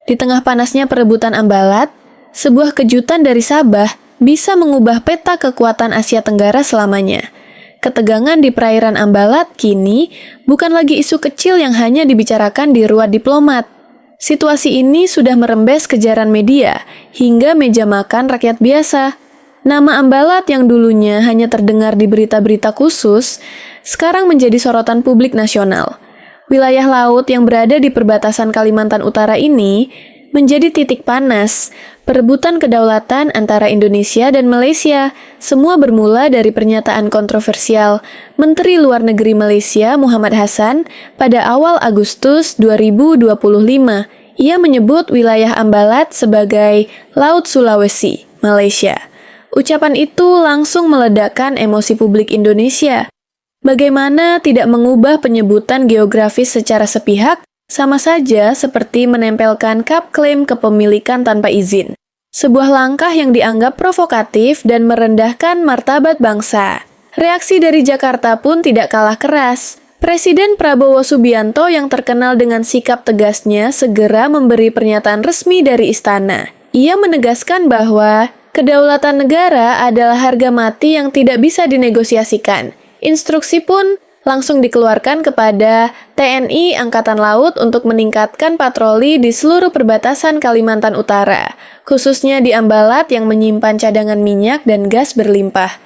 Di tengah panasnya perebutan Ambalat, sebuah kejutan dari Sabah bisa mengubah peta kekuatan Asia Tenggara selamanya. Ketegangan di perairan Ambalat kini bukan lagi isu kecil yang hanya dibicarakan di ruang diplomat. Situasi ini sudah merembes kejaran media hingga meja makan rakyat biasa. Nama Ambalat yang dulunya hanya terdengar di berita-berita khusus, sekarang menjadi sorotan publik nasional. Wilayah laut yang berada di perbatasan Kalimantan Utara ini menjadi titik panas perebutan kedaulatan antara Indonesia dan Malaysia. Semua bermula dari pernyataan kontroversial Menteri Luar Negeri Malaysia Muhammad Hassan pada awal Agustus 2025. Ia menyebut wilayah Ambalat sebagai Laut Sulawesi, Malaysia. Ucapan itu langsung meledakkan emosi publik Indonesia. Bagaimana tidak mengubah penyebutan geografis secara sepihak, sama saja seperti menempelkan kap klaim kepemilikan tanpa izin. Sebuah langkah yang dianggap provokatif dan merendahkan martabat bangsa. Reaksi dari Jakarta pun tidak kalah keras. Presiden Prabowo Subianto yang terkenal dengan sikap tegasnya segera memberi pernyataan resmi dari istana. Ia menegaskan bahwa kedaulatan negara adalah harga mati yang tidak bisa dinegosiasikan. Instruksi pun langsung dikeluarkan kepada TNI Angkatan Laut untuk meningkatkan patroli di seluruh perbatasan Kalimantan Utara, khususnya di Ambalat yang menyimpan cadangan minyak dan gas berlimpah.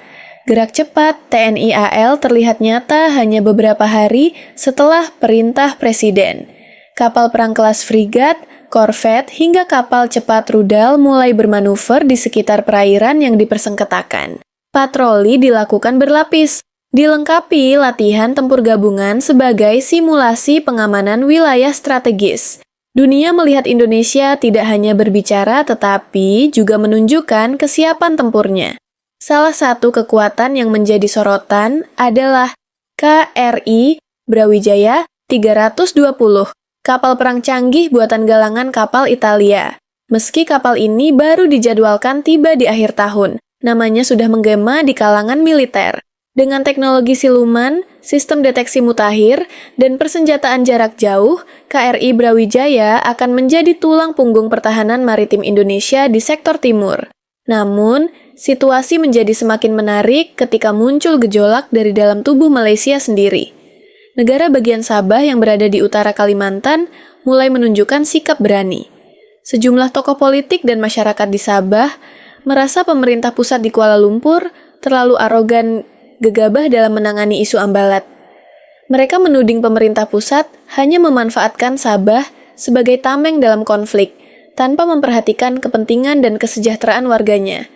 Gerak cepat TNI AL terlihat nyata hanya beberapa hari setelah perintah Presiden. Kapal perang kelas frigat, korvet, hingga kapal cepat rudal mulai bermanuver di sekitar perairan yang dipersengketakan. Patroli dilakukan berlapis, dilengkapi latihan tempur gabungan sebagai simulasi pengamanan wilayah strategis. Dunia melihat Indonesia tidak hanya berbicara tetapi juga menunjukkan kesiapan tempurnya. Salah satu kekuatan yang menjadi sorotan adalah KRI Brawijaya 320, kapal perang canggih buatan galangan kapal Italia. Meski kapal ini baru dijadwalkan tiba di akhir tahun, namanya sudah menggema di kalangan militer. Dengan teknologi siluman, sistem deteksi mutakhir, dan persenjataan jarak jauh, KRI Brawijaya akan menjadi tulang punggung pertahanan maritim Indonesia di sektor timur. Namun, situasi menjadi semakin menarik ketika muncul gejolak dari dalam tubuh Malaysia sendiri. Negara bagian Sabah yang berada di utara Kalimantan mulai menunjukkan sikap berani. Sejumlah tokoh politik dan masyarakat di Sabah merasa pemerintah pusat di Kuala Lumpur terlalu arogan gegabah dalam menangani isu Ambalat. Mereka menuding pemerintah pusat hanya memanfaatkan Sabah sebagai tameng dalam konflik, tanpa memperhatikan kepentingan dan kesejahteraan warganya.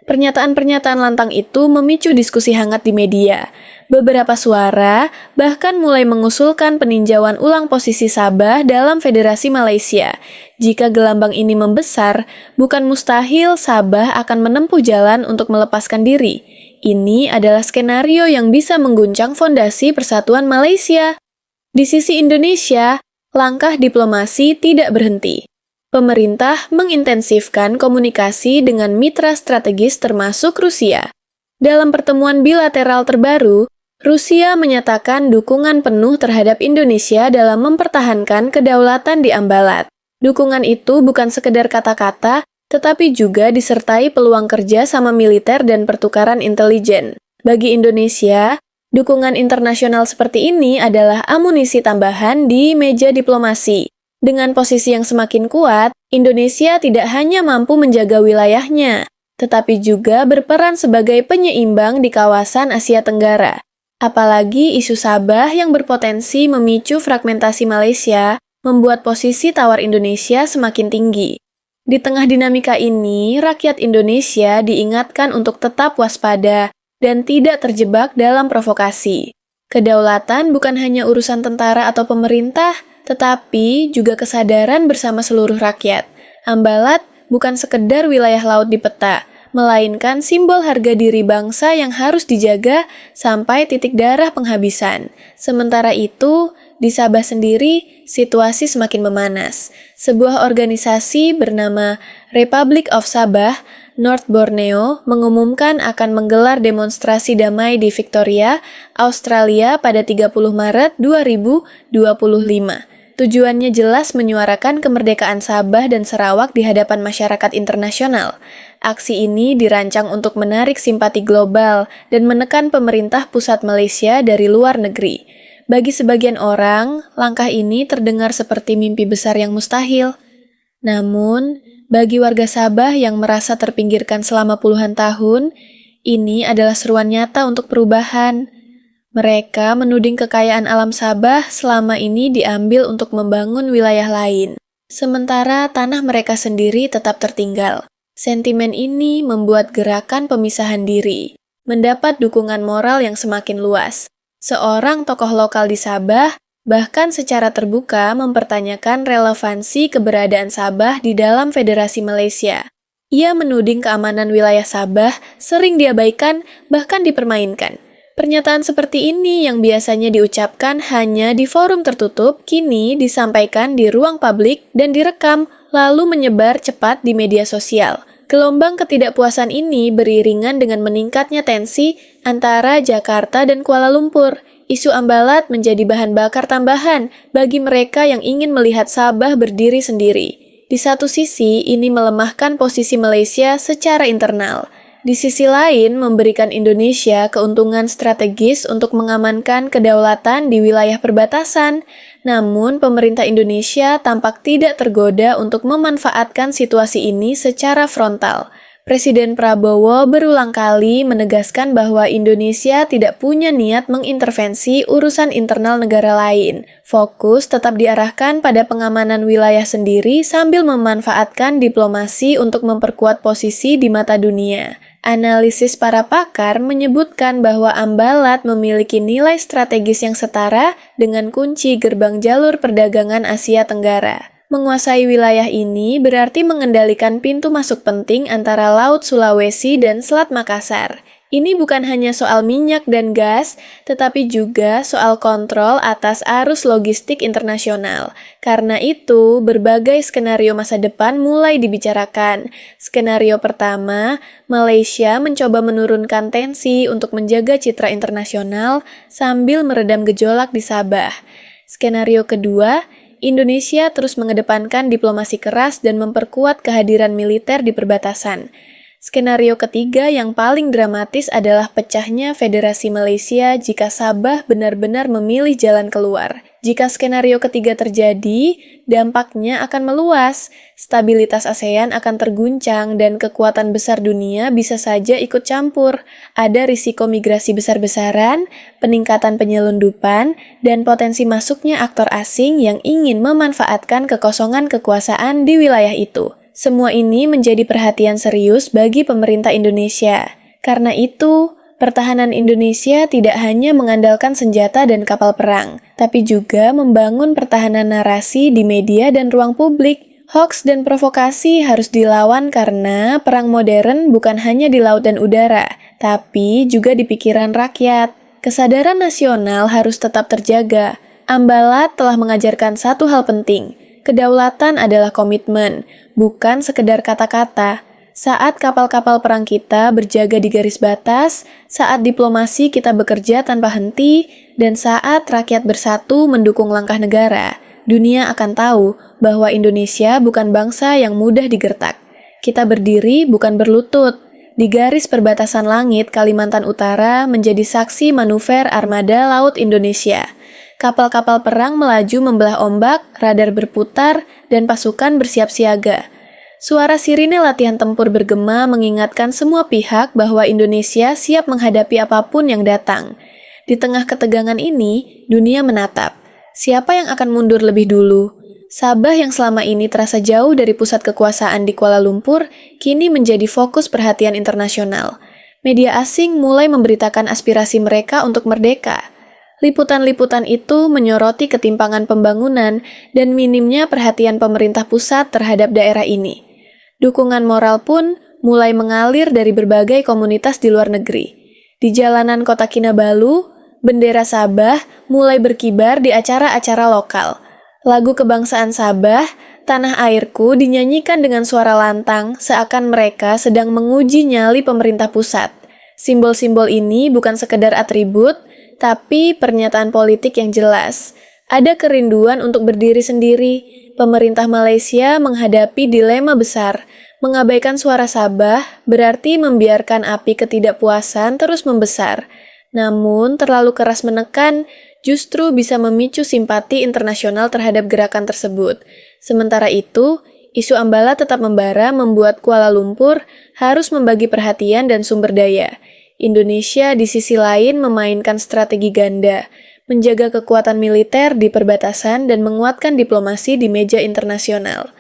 Pernyataan-pernyataan lantang itu memicu diskusi hangat di media. Beberapa suara bahkan mulai mengusulkan peninjauan ulang posisi Sabah dalam Federasi Malaysia. Jika gelombang ini membesar, bukan mustahil Sabah akan menempuh jalan untuk melepaskan diri. Ini adalah skenario yang bisa mengguncang fondasi persatuan Malaysia. Di sisi Indonesia, langkah diplomasi tidak berhenti. Pemerintah mengintensifkan komunikasi dengan mitra strategis termasuk Rusia. Dalam pertemuan bilateral terbaru, Rusia menyatakan dukungan penuh terhadap Indonesia dalam mempertahankan kedaulatan di Ambalat. Dukungan itu bukan sekedar kata-kata, tetapi juga disertai peluang kerja sama militer dan pertukaran intelijen. Bagi Indonesia, dukungan internasional seperti ini adalah amunisi tambahan di meja diplomasi. Dengan posisi yang semakin kuat, Indonesia tidak hanya mampu menjaga wilayahnya, tetapi juga berperan sebagai penyeimbang di kawasan Asia Tenggara. Apalagi isu Sabah yang berpotensi memicu fragmentasi Malaysia, membuat posisi tawar Indonesia semakin tinggi. Di tengah dinamika ini, rakyat Indonesia diingatkan untuk tetap waspada dan tidak terjebak dalam provokasi. Kedaulatan bukan hanya urusan tentara atau pemerintah, tetapi juga kesadaran bersama seluruh rakyat. Ambalat bukan sekedar wilayah laut di peta, melainkan simbol harga diri bangsa yang harus dijaga sampai titik darah penghabisan. Sementara itu, di Sabah sendiri, situasi semakin memanas. Sebuah organisasi bernama Republic of Sabah, North Borneo, mengumumkan akan menggelar demonstrasi damai di Victoria, Australia pada 30 Maret 2025. Tujuannya jelas menyuarakan kemerdekaan Sabah dan Sarawak di hadapan masyarakat internasional. Aksi ini dirancang untuk menarik simpati global dan menekan pemerintah pusat Malaysia dari luar negeri. Bagi sebagian orang, langkah ini terdengar seperti mimpi besar yang mustahil. Namun, bagi warga Sabah yang merasa terpinggirkan selama puluhan tahun, ini adalah seruan nyata untuk perubahan. Mereka menuding kekayaan alam Sabah selama ini diambil untuk membangun wilayah lain, sementara tanah mereka sendiri tetap tertinggal. Sentimen ini membuat gerakan pemisahan diri mendapat dukungan moral yang semakin luas. Seorang tokoh lokal di Sabah bahkan secara terbuka mempertanyakan relevansi keberadaan Sabah di dalam Federasi Malaysia. Ia menuding keamanan wilayah Sabah sering diabaikan bahkan dipermainkan. Pernyataan seperti ini yang biasanya diucapkan hanya di forum tertutup, kini disampaikan di ruang publik dan direkam, lalu menyebar cepat di media sosial. Gelombang ketidakpuasan ini beriringan dengan meningkatnya tensi antara Jakarta dan Kuala Lumpur. Isu Ambalat menjadi bahan bakar tambahan bagi mereka yang ingin melihat Sabah berdiri sendiri. Di satu sisi, ini melemahkan posisi Malaysia secara internal. Di sisi lain, memberikan Indonesia keuntungan strategis untuk mengamankan kedaulatan di wilayah perbatasan. Namun, pemerintah Indonesia tampak tidak tergoda untuk memanfaatkan situasi ini secara frontal. Presiden Prabowo berulang kali menegaskan bahwa Indonesia tidak punya niat mengintervensi urusan internal negara lain. Fokus tetap diarahkan pada pengamanan wilayah sendiri sambil memanfaatkan diplomasi untuk memperkuat posisi di mata dunia. Analisis para pakar menyebutkan bahwa Ambalat memiliki nilai strategis yang setara dengan kunci gerbang jalur perdagangan Asia Tenggara. Menguasai wilayah ini berarti mengendalikan pintu masuk penting antara Laut Sulawesi dan Selat Makassar. Ini bukan hanya soal minyak dan gas, tetapi juga soal kontrol atas arus logistik internasional. Karena itu, berbagai skenario masa depan mulai dibicarakan. Skenario pertama, Malaysia mencoba menurunkan tensi untuk menjaga citra internasional sambil meredam gejolak di Sabah. Skenario kedua, Indonesia terus mengedepankan diplomasi keras dan memperkuat kehadiran militer di perbatasan. Skenario ketiga yang paling dramatis adalah pecahnya Federasi Malaysia jika Sabah benar-benar memilih jalan keluar. Jika skenario ketiga terjadi, dampaknya akan meluas, stabilitas ASEAN akan terguncang dan kekuatan besar dunia bisa saja ikut campur. Ada risiko migrasi besar-besaran, peningkatan penyelundupan, dan potensi masuknya aktor asing yang ingin memanfaatkan kekosongan kekuasaan di wilayah itu. Semua ini menjadi perhatian serius bagi pemerintah Indonesia. Karena itu, pertahanan Indonesia tidak hanya mengandalkan senjata dan kapal perang, tapi juga membangun pertahanan narasi di media dan ruang publik. Hoaks dan provokasi harus dilawan karena perang modern bukan hanya di laut dan udara, tapi juga di pikiran rakyat. Kesadaran nasional harus tetap terjaga. Ambalat telah mengajarkan satu hal penting. Kedaulatan adalah komitmen, bukan sekedar kata-kata. Saat kapal-kapal perang kita berjaga di garis batas, saat diplomasi kita bekerja tanpa henti, dan saat rakyat bersatu mendukung langkah negara, dunia akan tahu bahwa Indonesia bukan bangsa yang mudah digertak. Kita berdiri bukan berlutut. Di garis perbatasan langit, Kalimantan Utara menjadi saksi manuver armada laut Indonesia. Kapal-kapal perang melaju membelah ombak, radar berputar, dan pasukan bersiap siaga. Suara sirine latihan tempur bergema mengingatkan semua pihak bahwa Indonesia siap menghadapi apapun yang datang. Di tengah ketegangan ini, dunia menatap. Siapa yang akan mundur lebih dulu? Sabah yang selama ini terasa jauh dari pusat kekuasaan di Kuala Lumpur, kini menjadi fokus perhatian internasional. Media asing mulai memberitakan aspirasi mereka untuk merdeka. Liputan-liputan itu menyoroti ketimpangan pembangunan dan minimnya perhatian pemerintah pusat terhadap daerah ini. Dukungan moral pun mulai mengalir dari berbagai komunitas di luar negeri. Di jalanan kota Kinabalu, bendera Sabah mulai berkibar di acara-acara lokal. Lagu kebangsaan Sabah, Tanah Airku dinyanyikan dengan suara lantang seakan mereka sedang menguji nyali pemerintah pusat. Simbol-simbol ini bukan sekedar atribut, tapi pernyataan politik yang jelas. Ada kerinduan untuk berdiri sendiri. Pemerintah Malaysia menghadapi dilema besar. Mengabaikan suara Sabah berarti membiarkan api ketidakpuasan terus membesar. Namun, terlalu keras menekan justru bisa memicu simpati internasional terhadap gerakan tersebut. Sementara itu, isu Ambala tetap membara membuat Kuala Lumpur harus membagi perhatian dan sumber daya. Indonesia di sisi lain memainkan strategi ganda, menjaga kekuatan militer di perbatasan dan menguatkan diplomasi di meja internasional.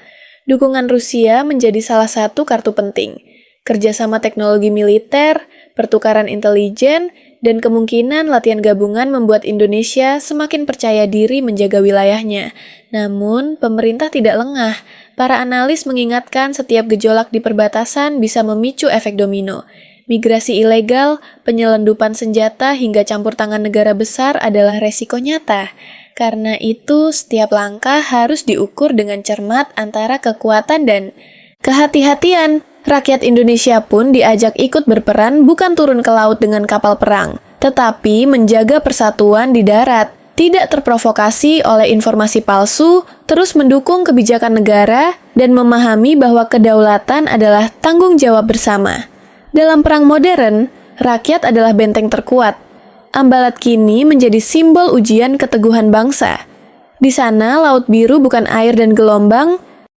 Dukungan Rusia menjadi salah satu kartu penting. Kerjasama teknologi militer, pertukaran intelijen, dan kemungkinan latihan gabungan membuat Indonesia semakin percaya diri menjaga wilayahnya. Namun, pemerintah tidak lengah. Para analis mengingatkan setiap gejolak di perbatasan bisa memicu efek domino. Migrasi ilegal, penyelundupan senjata, hingga campur tangan negara besar adalah resiko nyata. Karena itu, setiap langkah harus diukur dengan cermat antara kekuatan dan kehati-hatian. Rakyat Indonesia pun diajak ikut berperan bukan turun ke laut dengan kapal perang, tetapi menjaga persatuan di darat, tidak terprovokasi oleh informasi palsu, terus mendukung kebijakan negara, dan memahami bahwa kedaulatan adalah tanggung jawab bersama. Dalam perang modern, rakyat adalah benteng terkuat. Ambalat kini menjadi simbol ujian keteguhan bangsa. Di sana, laut biru bukan air dan gelombang,